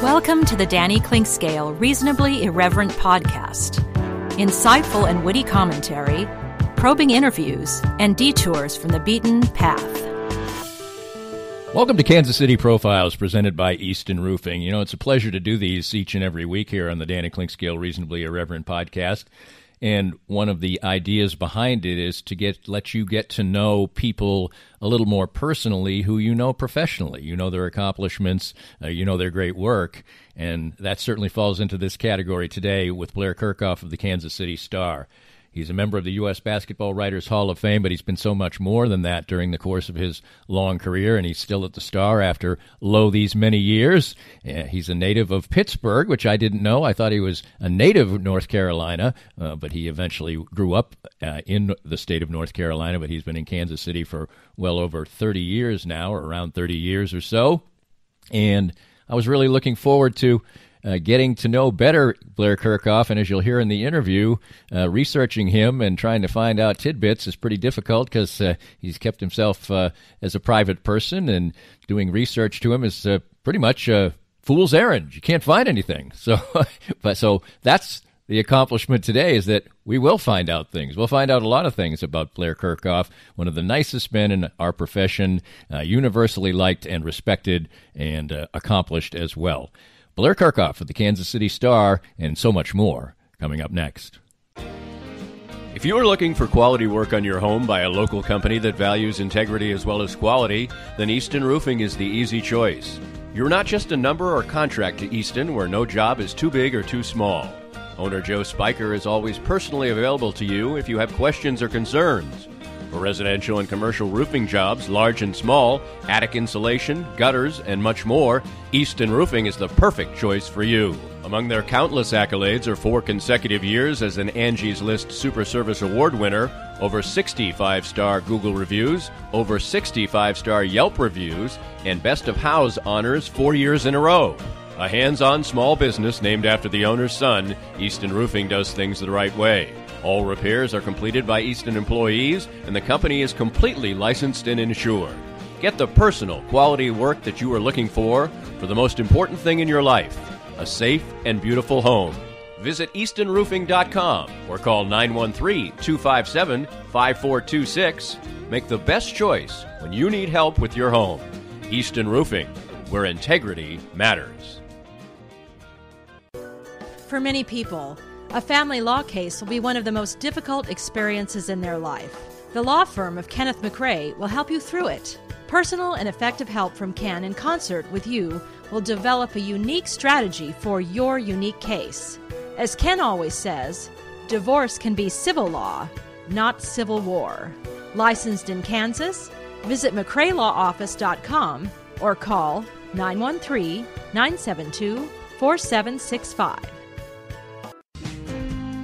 Welcome to the Danny Clinkscale Reasonably Irreverent podcast. Insightful and witty commentary, probing interviews, and detours from the beaten path. Welcome to Kansas City Profiles, presented by Easton Roofing. You know, it's a pleasure to do these each and every week here on the Danny Clinkscale Reasonably Irreverent podcast. And one of the ideas behind it is to let you get to know people a little more personally who you know professionally. You know their accomplishments, you know their great work, and that certainly falls into this category today with Blair Kerkhoff of the Kansas City Star. He's a member of the U.S. Basketball Writers Hall of Fame, but he's been so much more than that during the course of his long career, and he's still at the Star after these many years. He's a native of Pittsburgh, which I didn't know. I thought he was a native of North Carolina, but he eventually grew up in the state of North Carolina, but he's been in Kansas City for well over 30 years now, or around 30 years or so. And I was really looking forward to getting to know better Blair Kerkhoff, and as you'll hear in the interview, researching him and trying to find out tidbits is pretty difficult because he's kept himself as a private person, and doing research to him is pretty much a fool's errand. You can't find anything. So that's the accomplishment today, is that we will find out things. We'll find out a lot of things about Blair Kerkhoff, one of the nicest men in our profession, universally liked and respected, and accomplished as well. Blair Kerkhoff of the Kansas City Star, and so much more coming up next. If you are looking for quality work on your home by a local company that values integrity as well as quality, then Easton Roofing is the easy choice. You're not just a number or contract to Easton, where no job is too big or too small. Owner Joe Spiker is always personally available to you if you have questions or concerns. For residential and commercial roofing jobs, large and small, attic insulation, gutters, and much more, Easton Roofing is the perfect choice for you. Among their countless accolades are 4 consecutive years as an Angie's List Super Service Award winner, over 60 5-star Google reviews, over 60 5-star Yelp reviews, and Best of House honors 4 years in a row. A hands-on small business named after the owner's son, Easton Roofing does things the right way. All repairs are completed by Easton employees, and the company is completely licensed and insured. Get the personal, quality work that you are looking for the most important thing in your life, a safe and beautiful home. Visit eastonroofing.com or call 913-257-5426. Make the best choice when you need help with your home. Easton Roofing, where integrity matters. For many people, a family law case will be one of the most difficult experiences in their life. The law firm of Kenneth McRae will help you through it. Personal and effective help from Ken in concert with you will develop a unique strategy for your unique case. As Ken always says, divorce can be civil law, not civil war. Licensed in Kansas? Visit McRaeLawOffice.com or call 913-972-4765.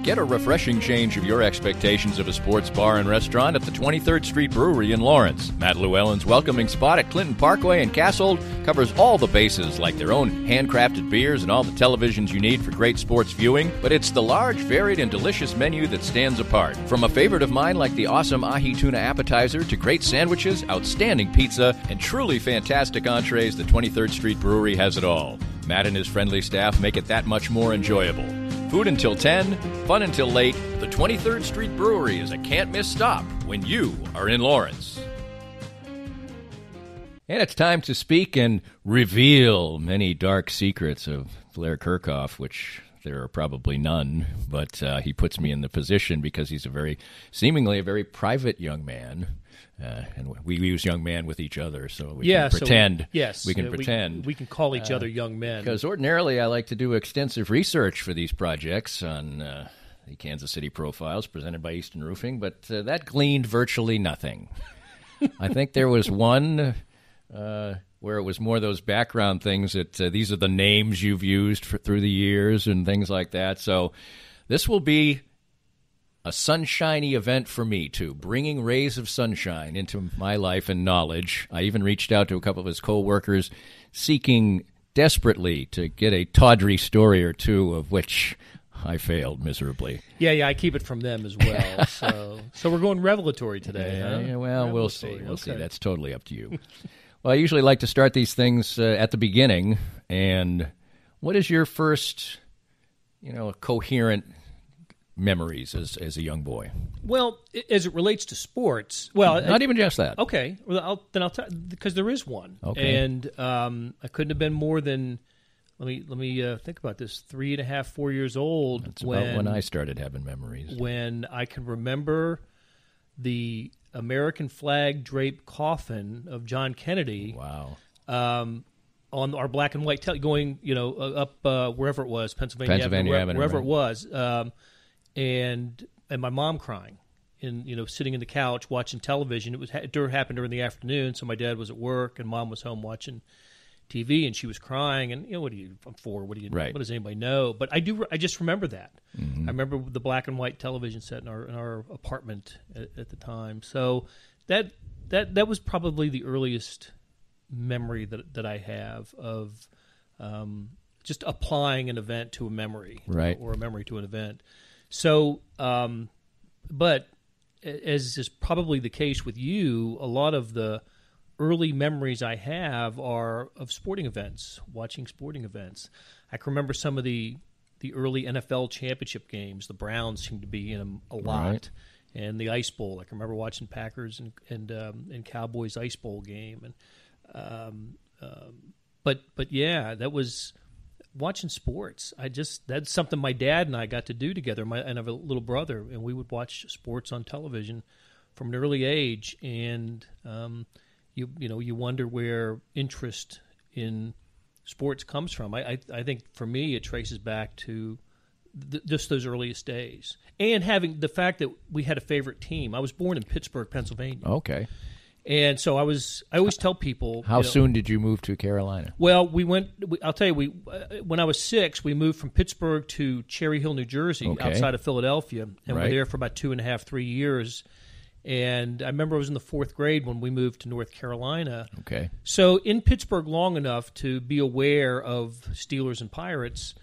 Get a refreshing change of your expectations of a sports bar and restaurant at the 23rd Street Brewery in Lawrence. Matt Llewellyn's welcoming spot at Clinton Parkway and Cassold covers all the bases, like their own handcrafted beers and all the televisions you need for great sports viewing. But it's the large, varied, and delicious menu that stands apart. From a favorite of mine like the awesome ahi tuna appetizer to great sandwiches, outstanding pizza, and truly fantastic entrees, the 23rd Street Brewery has it all. Matt and his friendly staff make it that much more enjoyable. Food until 10, fun until late. The 23rd Street Brewery is a can't-miss stop when you are in Lawrence. And it's time to speak and reveal many dark secrets of Blair Kerkhoff, which there are probably none, but he puts me in the position because he's seemingly a very private young man. And we use young man with each other, so we can pretend. We can pretend. We can call each other young men. Because ordinarily I like to do extensive research for these projects on the Kansas City Profiles presented by Easton Roofing, but that gleaned virtually nothing. I think there was one where it was more those background things that these are the names you've used through the years and things like that. So this will be a sunshiny event for me, too, bringing rays of sunshine into my life and knowledge. I even reached out to a couple of his co-workers seeking desperately to get a tawdry story or two, of which I failed miserably. Yeah, I keep it from them as well. So we're going revelatory today. Yeah, well, we'll see. We'll see. That's totally up to you. Well, I usually like to start these things at the beginning, and What is your first, coherent memories as a young boy? Well, as it relates to sports, not even just that. Okay, well, I'll tell because there is one. Okay, and I couldn't have been more than. Let me think about this. 3.5, 4 years old. That's about when I started having memories. When I can remember the American flag draped coffin of John Kennedy. Wow. On our black and white going, up wherever it was, Pennsylvania Avenue, wherever right. it was, and my mom crying, and sitting in the couch watching television. It happened during the afternoon, so my dad was at work and mom was home watching TV, and she was crying. And I'm 4. Right. What does anybody know? But I just remember that. Mm-hmm. I remember the black and white television set in our apartment at the time. So that was probably the earliest memory that I have of just applying an event to a memory, right, or a memory to an event. So, but as is probably the case with you, a lot of the early memories I have are of sporting events, watching sporting events. I can remember some of the early NFL championship games. The Browns seemed to be in them a lot. Right. And the Ice Bowl. I can remember watching Packers and Cowboys Ice Bowl game. And but yeah, that was watching sports. That's something my dad and I got to do together. And I have a little brother, and we would watch sports on television from an early age. And you wonder where interest in sports comes from. I think for me it traces back to just those earliest days, and having the fact that we had a favorite team. I was born in Pittsburgh, Pennsylvania. Okay. And so I always tell people. How soon did you move to Carolina? Well, I'll tell you, when I was 6, we moved from Pittsburgh to Cherry Hill, New Jersey, outside of Philadelphia, and right. We're there for about 2.5, 3 years. And I remember I was in the 4th grade when we moved to North Carolina. Okay. So in Pittsburgh long enough to be aware of Steelers and Pirates.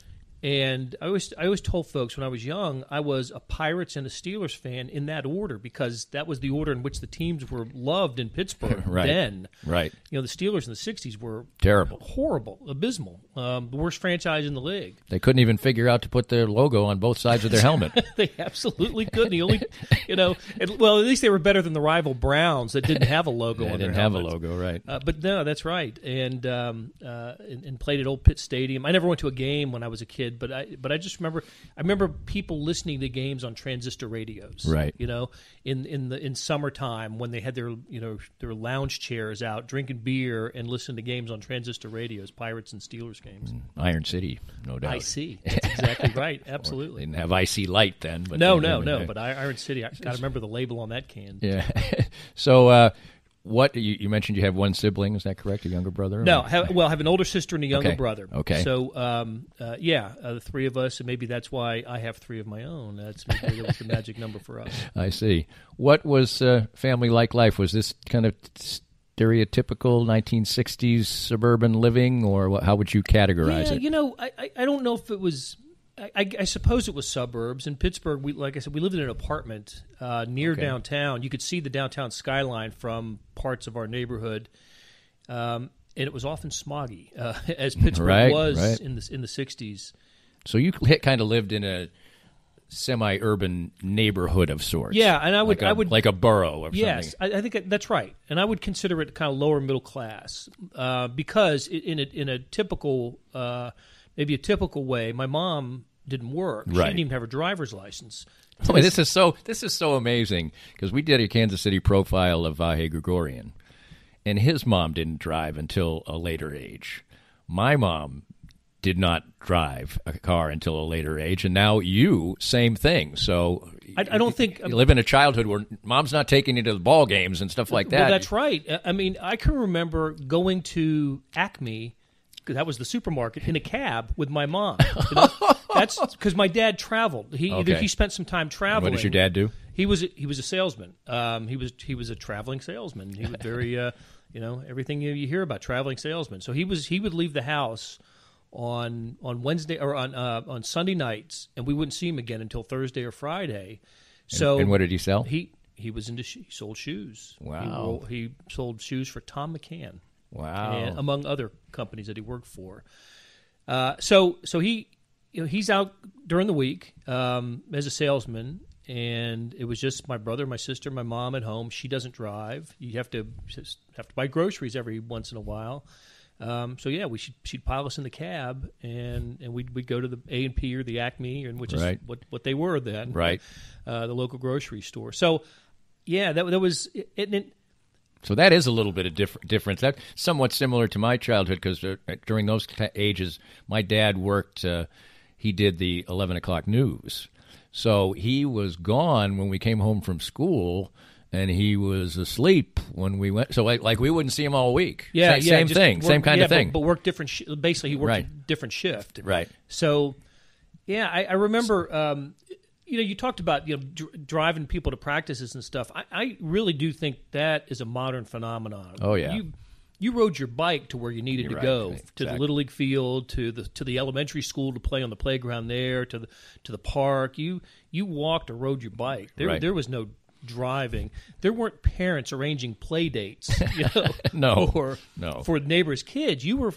And I always told folks when I was young, I was a Pirates and a Steelers fan in that order, because that was the order in which the teams were loved in Pittsburgh right. then. Right. The Steelers in the 60s were terrible, horrible, abysmal, the worst franchise in the league. They couldn't even figure out to put their logo on both sides of their helmet. They absolutely couldn't. The only, well, at least they were better than the rival Browns that didn't have a logo on their helmet. They didn't have a logo, right. But no, that's right. And played at Old Pitt Stadium. I never went to a game when I was a kid. But I just remember people listening to games on transistor radios, right? In summertime when they had their lounge chairs out, drinking beer and listening to games on transistor radios, Pirates and Steelers games. Iron City, no doubt. IC, that's exactly right, absolutely. They didn't have IC Light then, but no. But Iron City, I got to remember the label on that can. Yeah. So. What you mentioned, you have one sibling, is that correct? A younger brother? No, I have an older sister and a younger brother. Okay. So, the 3 of us, and maybe that's why I have 3 of my own. That was the magic number for us. I see. What was family like life? Was this kind of stereotypical 1960s suburban living, or how would you categorize it? I don't know if it was. I suppose it was suburbs. In Pittsburgh, like I said, we lived in an apartment near downtown. You could see the downtown skyline from parts of our neighborhood, and it was often smoggy, as Pittsburgh was in the 60s. So you kind of lived in a semi-urban neighborhood of sorts. Yeah, and I would like a borough or something. Yes, I think that's right, and I would consider it kind of lower middle class because in a typical. Maybe a typical way. My mom didn't work. She didn't even have her driver's license. This is so amazing, because we did a Kansas City profile of Vahe Gregorian, and his mom didn't drive until a later age. My mom did not drive a car until a later age, and now same thing. So I don't think you live in a childhood where mom's not taking you to the ball games and stuff like that. Well, that's right. I mean, I can remember going to Acme. That was the supermarket in a cab with my mom. That's because my dad traveled. He spent some time traveling. What does your dad do? He was a salesman. He was a traveling salesman. He was very everything you hear about traveling salesmen. So he would leave the house on Wednesday or on Sunday nights, and we wouldn't see him again until Thursday or Friday. So and what did he sell? He was into he sold shoes. Wow. He sold shoes for Tom McCann. Wow. And among other companies that he worked for. So he, he's out during the week as a salesman, and it was just my brother, my sister, my mom at home. She doesn't drive. You have to buy groceries every once in a while. So yeah, she'd pile us in the cab, and we'd go to the A&P or the Acme, and which is what they were then, right? The local grocery store. So yeah, that was it. So that is a little bit of difference. That's somewhat similar to my childhood, because during those ages, my dad worked. He did the 11 o'clock news, so he was gone when we came home from school. And he was asleep when we went. So, like we wouldn't see him all week. Yeah, same thing, same kind of thing. But worked different. Basically, he worked a different shift. Right. So, yeah, I remember. You talked about driving people to practices and stuff. I really do think that is a modern phenomenon. Oh yeah. You rode your bike to where you needed to go, to the Little League field, to the elementary school to play on the playground there, to the park. You walked or rode your bike. There was no driving. There weren't parents arranging play dates, for neighbors' kids. You were,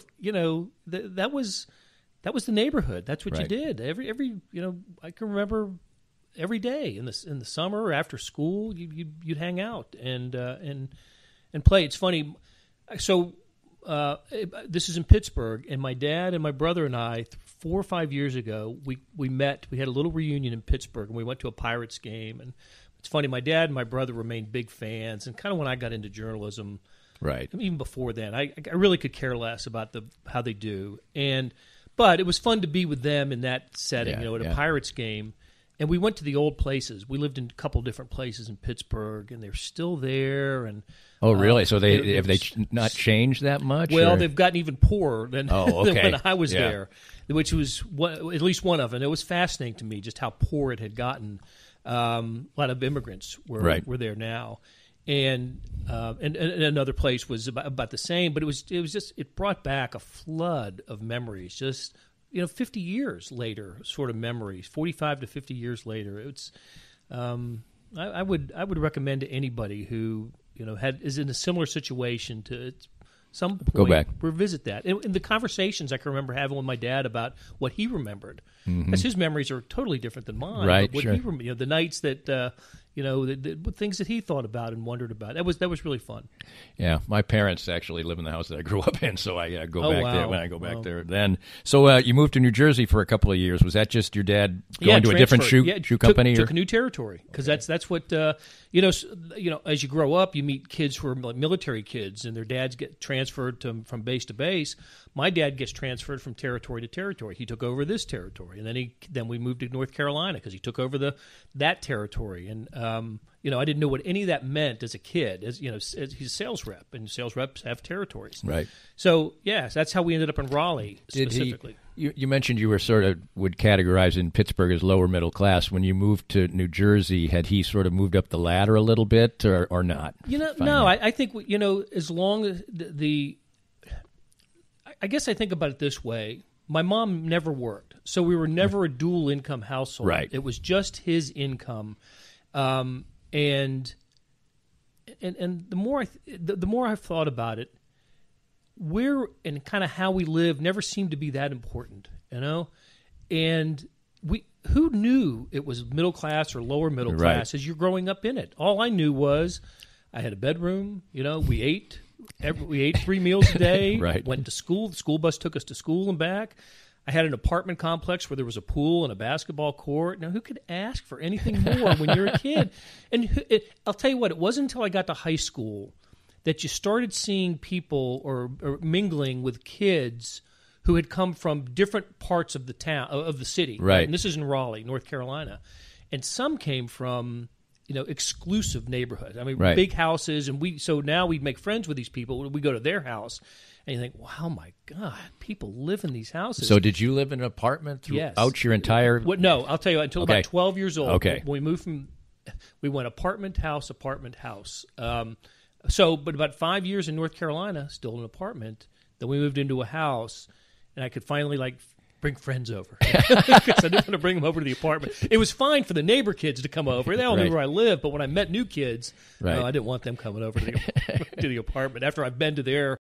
that was the neighborhood. That's what you did. Every I can remember every day in the summer after school, you'd hang out and play. It's funny. So this is in Pittsburgh, and my dad and my brother and I 4 or 5 years ago we met. We had a little reunion in Pittsburgh, and we went to a Pirates game. And it's funny, my dad and my brother remained big fans, and kind of when I got into journalism, right, even before then, I really could care less about how they do. But it was fun to be with them in that setting, at a Pirates game. And we went to the old places. We lived in a couple different places in Pittsburgh, and they're still there. And oh, really? So have they not changed that much? Well, they've gotten even poorer than when I was there, which was at least one of them. It was fascinating to me just how poor it had gotten. A lot of immigrants were there now, and another place was about the same. But it brought back a flood of memories. Just 50 years later, sort of memories. 45 to 50 years later, it's. I would recommend to anybody who is in a similar situation to some point go back, revisit that. And the conversations I can remember having with my dad about what he remembered, because his memories are totally different than mine. Right, what sure. The nights that the things that he thought about and wondered about. That was really fun. Yeah, my parents actually live in the house that I grew up in, so I go back there when I go back there. Then, so you moved to New Jersey for a couple of years. Was that just your dad going to a different shoe company? Took a new territory, because that's what as you grow up, you meet kids who are like military kids, and their dads get transferred from base to base. My dad gets transferred from territory to territory. He took over this territory, and then we moved to North Carolina because he took over that territory. And I didn't know what any of that meant as a kid. As he's a sales rep, and sales reps have territories. Right. So yes, that's how we ended up in Raleigh specifically. You mentioned you were would categorize in Pittsburgh as lower middle class. When you moved to New Jersey, had he sort of moved up the ladder a little bit, or not? No. I think as long as I guess I think about it this way. My mom never worked, so we were never a dual income household. Right. It was just his income, and the more I've thought about it, where and kind of how we live never seemed to be that important, And who knew it was middle class or lower middle class as you're growing up in it? All I knew was I had a bedroom. We ate. We ate 3 meals a day. Right. Went to school. The school bus took us to school and back. I had an apartment complex where there was a pool and a basketball court. Now, who could ask for anything more when you're a kid? And I'll tell you what, it wasn't until I got to high school that you started seeing people or mingling with kids who had come from different parts of the town, of the city. Right. And this is in Raleigh, North Carolina. And some came from exclusive neighborhoods. I mean, big houses, and so now we make friends with these people. We go to their house, and you think, wow, my God, people live in these houses. So did you live in an apartment throughout your entire... No, I'll tell you, until about 12 years old. Okay. When we moved we went apartment house. But about 5 years in North Carolina, still in an apartment, then we moved into a house, and I could finally, bring friends over, because I didn't want to bring them over to the apartment. It was fine for the neighbor kids to come over. They all knew where I lived, but when I met new kids, I didn't want them coming over to the apartment. After I've been to their